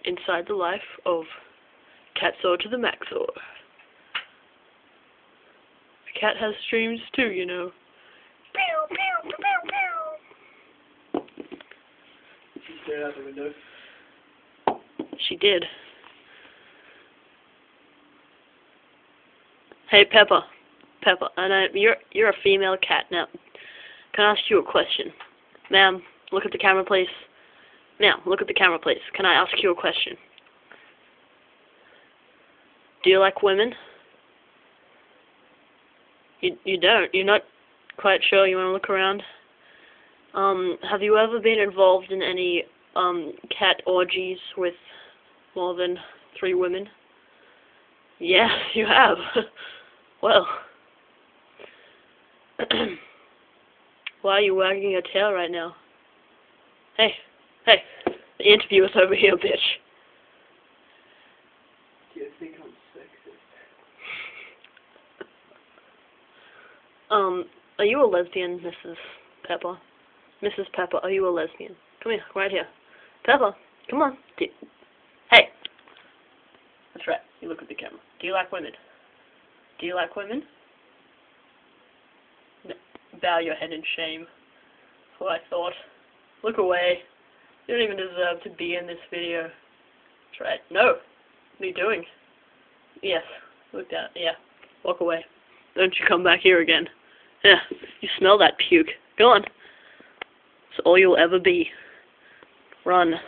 Inside the life of Catsaw to the Maxaw. A cat has dreams too, you know. She stared out the window. She did. Hey, Peppa. Peppa, I know you're a female cat now. Can I ask you a question? Ma'am, look at the camera, please. Now, look at the camera, please. Can I ask you a question? Do you like women? You don't. You're not quite sure. You want to look around? Have you ever been involved in any cat orgies with more than 3 women? Yes, you have. Well, why are you wagging your tail right now? Hey, the interviewer's over here, bitch. Do you think I'm sexist? Are you a lesbian, Mrs. Peppa? Mrs. Peppa, are you a lesbian? Come here, right here. Peppa, come on. Hey. That's right. You look at the camera. Do you like women? Do you like women? No. Bow your head in shame. That's what I thought. Look away. You don't even deserve to be in this video. That's right. No. What are you doing? Yes. Look down. Yeah. Walk away. Don't you come back here again. Yeah. You smell that puke. Go on. It's all you'll ever be. Run.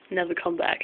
Never come back.